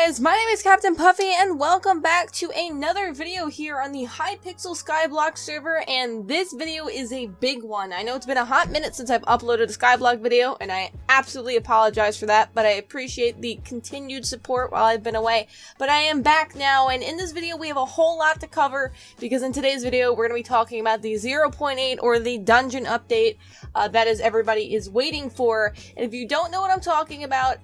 guys, my name is Captain Puffy and welcome back to another video here on the Hypixel Skyblock server, and this video is a big one. I know it's been a hot minute since I've uploaded a Skyblock video and I absolutely apologize for that, but I appreciate the continued support while I've been away. But I am back now, and in this video we have a whole lot to cover because in today's video we're going to be talking about the 0.8 or the dungeon update that is everybody is waiting for. And if you don't know what I'm talking about,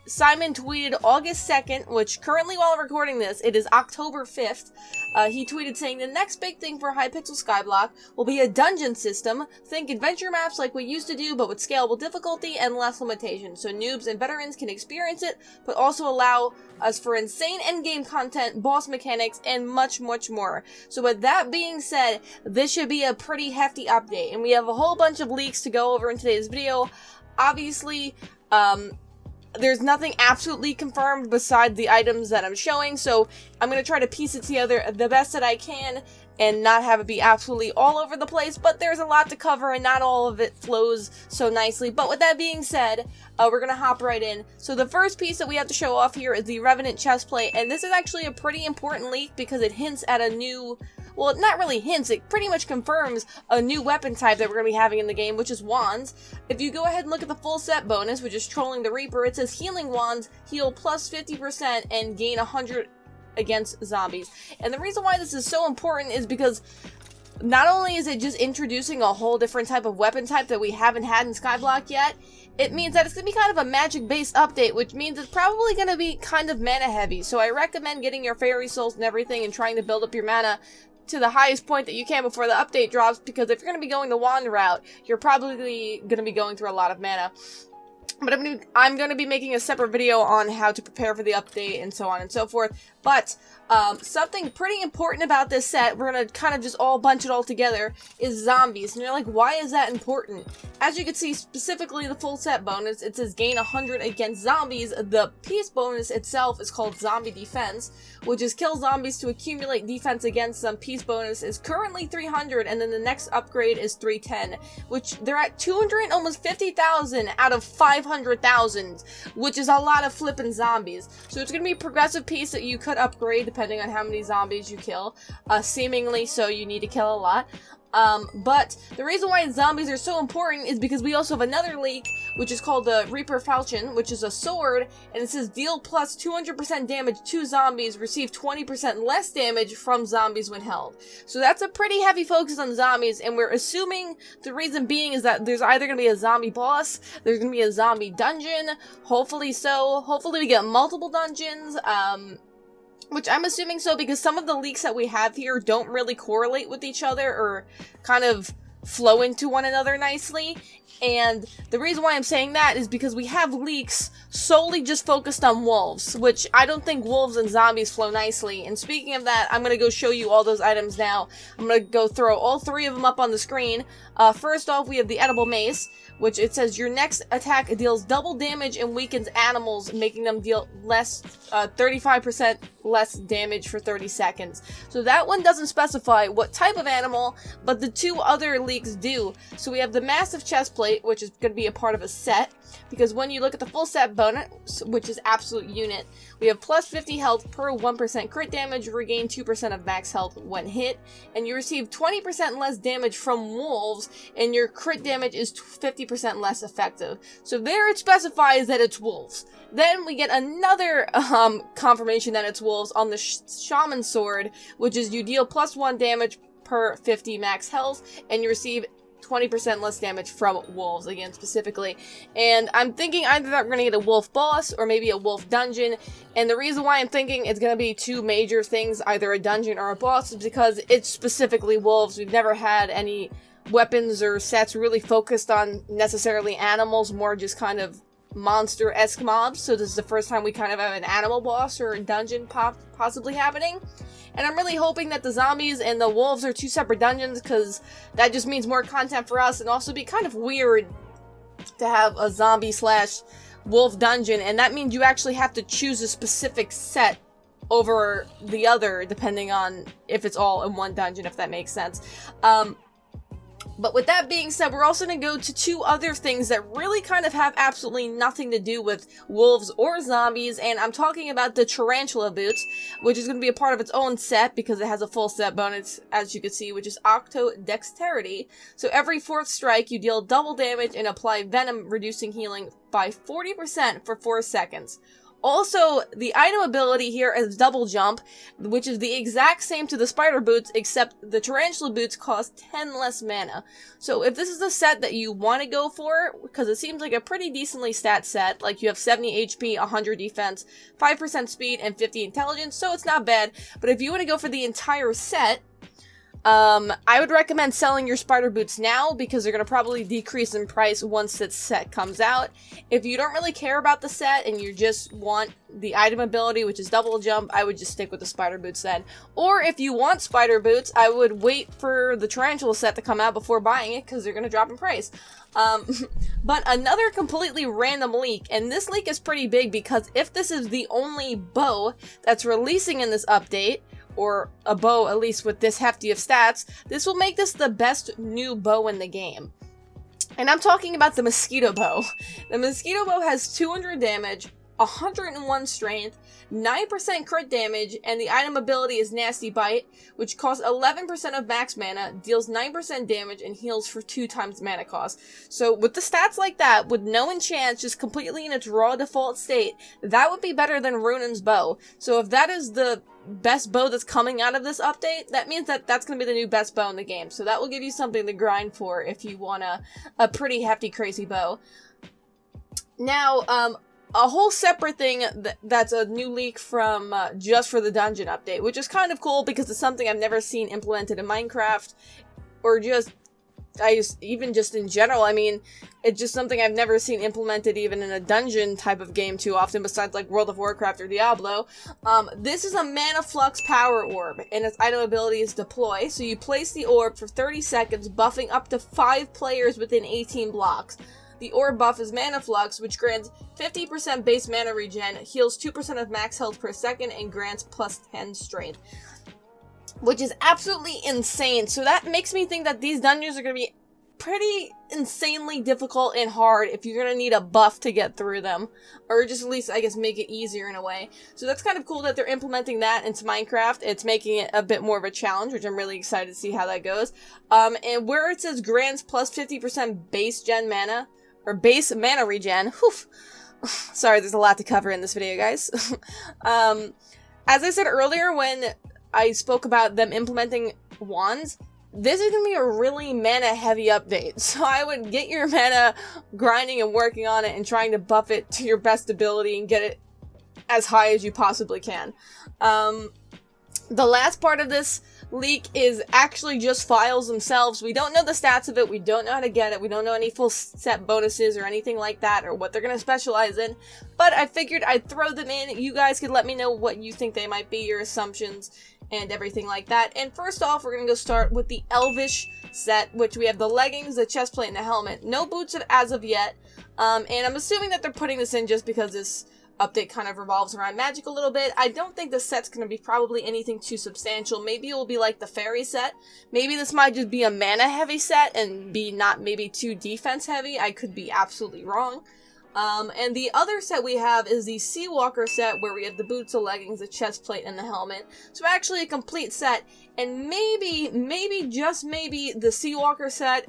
Simon tweeted August 2nd, which currently while I'm recording this, it is October 5th. He tweeted saying the next big thing for Hypixel Skyblock will be a dungeon system. Think adventure maps like we used to do, but with scalable difficulty and less limitations. So noobs and veterans can experience it, but also allow us for insane endgame content, boss mechanics, and much, much more. So with that being said, this should be a pretty hefty update. And we have a whole bunch of leaks to go over in today's video. Obviously, there's nothing absolutely confirmed besides the items that I'm showing, so I'm going to try to piece it together the best that I can and not have it be absolutely all over the place, but there's a lot to cover and not all of it flows so nicely. But with that being said, we're going to hop right in. So the first piece that we have to show off here is the Revenant chestplate, and this is actually a pretty important leak because it hints at a new... well, not really hints, it pretty much confirms a new weapon type that we're going to be having in the game, which is wands. If you go ahead and look at the full set bonus, which is Trolling the Reaper, it says healing wands, heal plus 50% and gain 100 against zombies. And the reason why this is so important is because not only is it just introducing a whole different type of weapon type that we haven't had in Skyblock yet, it means that it's going to be kind of a magic-based update, which means it's probably going to be kind of mana-heavy. So I recommend getting your fairy souls and everything and trying to build up your mana to the highest point that you can before the update drops, because if you're going to be going the wand route, you're probably going to be going through a lot of mana. But I'm going to be making a separate video on how to prepare for the update and so on and so forth. But something pretty important about this set, we're going to kind of just all bunch it all together, is zombies. And you're like, why is that important? As you can see, specifically the full set bonus, it says gain 100 against zombies. The piece bonus itself is called Zombie Defense, which is kill zombies to accumulate defense against them. Piece bonus is currently 300, and then the next upgrade is 310, which they're at 200, almost 50,000 out of 500,000, which is a lot of flippin' zombies. So it's going to be a progressive piece that you could upgrade depending on how many zombies you kill. Seemingly so you need to kill a lot. But the reason why zombies are so important is because we also have another leak, which is called the Reaper Falchion, which is a sword, and it says deal plus 200% damage to zombies, receive 20% less damage from zombies when held. So that's a pretty heavy focus on zombies, and we're assuming the reason being is that there's either going to be a zombie boss, there's going to be a zombie dungeon, hopefully so, hopefully we get multiple dungeons, which I'm assuming so because some of the leaks that we have here don't really correlate with each other or kind of flow into one another nicely. And the reason why I'm saying that is because we have leaks solely just focused on wolves, which I don't think wolves and zombies flow nicely. And speaking of that, I'm going to go show you all those items now. I'm going to go throw all three of them up on the screen. First off, we have the edible mace, which it says your next attack deals double damage and weakens animals, making them deal 35% less damage for 30 seconds. So that one doesn't specify what type of animal, but the two other leaks do. So we have the massive chestplate, which is going to be a part of a set, because when you look at the full set bonus, which is absolute unit, we have plus 50 health per 1% crit damage, regain 2% of max health when hit, and you receive 20% less damage from wolves, and your crit damage is 50% less effective. So there it specifies that it's wolves. Then we get another confirmation that it's wolves on the shaman sword, which is you deal plus 1 damage per 50 max health, and you receive 20% less damage from wolves, again, specifically. And I'm thinking either that we're going to get a wolf boss or maybe a wolf dungeon. And the reason why I'm thinking it's going to be two major things, either a dungeon or a boss, is because it's specifically wolves. We've never had any weapons or sets really focused on necessarily animals, more just kind of monster-esque mobs. So this is the first time we kind of have an animal boss or a dungeon possibly happening. And I'm really hoping that the zombies and the wolves are two separate dungeons, because that just means more content for us, and also be kind of weird to have a zombie slash wolf dungeon, and that means you actually have to choose a specific set over the other, depending on if it's all in one dungeon, if that makes sense. But with that being said, we're also going to go to two other things that really kind of have absolutely nothing to do with wolves or zombies, and I'm talking about the Tarantula Boots, which is going to be a part of its own set because it has a full set bonus, as you can see, which is Octo Dexterity. So every 4th strike, you deal double damage and apply venom, reducing healing by 40% for 4 seconds. Also, the item ability here is Double Jump, which is the exact same to the Spider Boots, except the Tarantula Boots cost 10 less mana. So if this is a set that you want to go for, because it seems like a pretty decently stat set, like you have 70 HP, 100 defense, 5% speed, and 50 intelligence, so it's not bad. But if you want to go for the entire set, I would recommend selling your Spider Boots now because they're going to probably decrease in price once this set comes out. If you don't really care about the set and you just want the item ability, which is Double Jump, I would just stick with the Spider Boots then. Or if you want Spider Boots, I would wait for the Tarantula set to come out before buying it because they're going to drop in price. But another completely random leak, and this leak is pretty big because if this is the only bow that's releasing in this update, or a bow at least with this hefty of stats, this will make this the best new bow in the game. And I'm talking about the Mosquito Bow. The Mosquito Bow has 200 damage, 101 strength, 9% crit damage, and the item ability is Nasty Bite, which costs 11% of max mana, deals 9% damage, and heals for 2 times mana cost. So with the stats like that, with no enchants, just completely in its raw default state, that would be better than Ronin's bow. So if that is the best bow that's coming out of this update, that means that that's going to be the new best bow in the game. So that will give you something to grind for if you want a pretty hefty, crazy bow. Now, a whole separate thing that's a new leak from just for the dungeon update, which is kind of cool because it's something I've never seen implemented in Minecraft, or even just in general. I mean, it's just something I've never seen implemented even in a dungeon type of game too often, besides like World of Warcraft or Diablo. This is a Mana Flux Power Orb, and its item ability is Deploy. So you place the orb for 30 seconds, buffing up to 5 players within 18 blocks. The orb buff is Mana Flux, which grants 50% base mana regen, heals 2% of max health per second, and grants plus 10 strength. Which is absolutely insane. So that makes me think that these dungeons are going to be pretty insanely difficult and hard if you're going to need a buff to get through them. Or just at least, I guess, make it easier in a way. So that's kind of cool that they're implementing that into Minecraft. It's making it a bit more of a challenge, which I'm really excited to see how that goes. And where it says grants plus 50% base gen mana, or base mana regen, sorry, there's a lot to cover in this video, guys. As I said earlier when I spoke about them implementing wands, this is going to be a really mana-heavy update, so I would get your mana grinding and working on it and trying to buff it to your best ability and get it as high as you possibly can. The last part of this leak is actually just files themselves. We don't know the stats of it, we don't know how to get it, we don't know any full set bonuses or anything like that, or what they're going to specialize in, but I figured I'd throw them in. You guys could let me know what you think they might be, your assumptions, and everything like that. And first off, we're going to go start with the Elvish Set, which we have the leggings, the chest plate, and the helmet. No boots as of yet, and I'm assuming that they're putting this in just because this update kind of revolves around magic a little bit. I don't think the set's going to be probably anything too substantial. Maybe it will be like the fairy set. Maybe this might just be a mana heavy set and be not maybe too defense heavy. I could be absolutely wrong. And the other set we have is the Seawalker set, where we have the boots, the leggings, the chest plate, and the helmet. So actually a complete set, and maybe, just maybe, the Seawalker set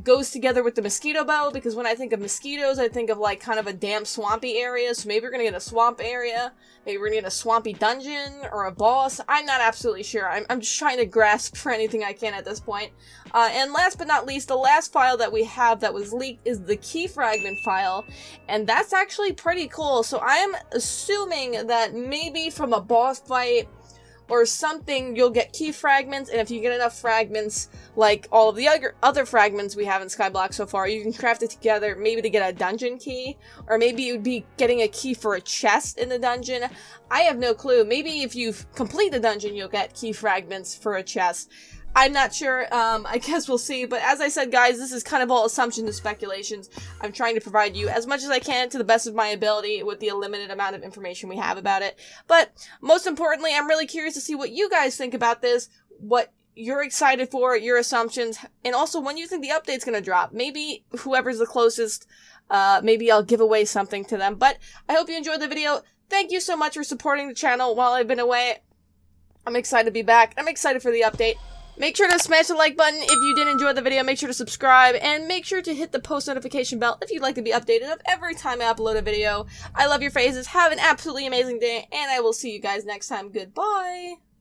goes together with the Mosquito Bow, because when I think of mosquitoes, I think of like kind of a damp swampy area, so maybe we're gonna get a swamp area, maybe we're gonna get a swampy dungeon, or a boss. I'm not absolutely sure. I'm just trying to grasp for anything I can at this point. And last but not least, the last file that we have that was leaked is the key fragment file, and that's actually pretty cool. So I'm assuming that maybe from a boss fight or something, you'll get key fragments, and if you get enough fragments, like all of the other fragments we have in Skyblock so far, you can craft it together, maybe to get a dungeon key, or maybe you'd be getting a key for a chest in the dungeon. I have no clue. Maybe if you complete the dungeon, you'll get key fragments for a chest. I'm not sure. I guess we'll see. But as I said, guys, this is kind of all assumptions and speculations. I'm trying to provide you as much as I can to the best of my ability with the limited amount of information we have about it. But most importantly, I'm really curious to see what you guys think about this, what you're excited for, your assumptions, and also when you think the update's gonna drop. Maybe whoever's the closest, maybe I'll give away something to them. But I hope you enjoyed the video. Thank you so much for supporting the channel while I've been away. I'm excited to be back. I'm excited for the update. Make sure to smash the like button if you did enjoy the video. Make sure to subscribe, and make sure to hit the post notification bell if you'd like to be updated of every time I upload a video. I love your faces. Have an absolutely amazing day, and I will see you guys next time. Goodbye!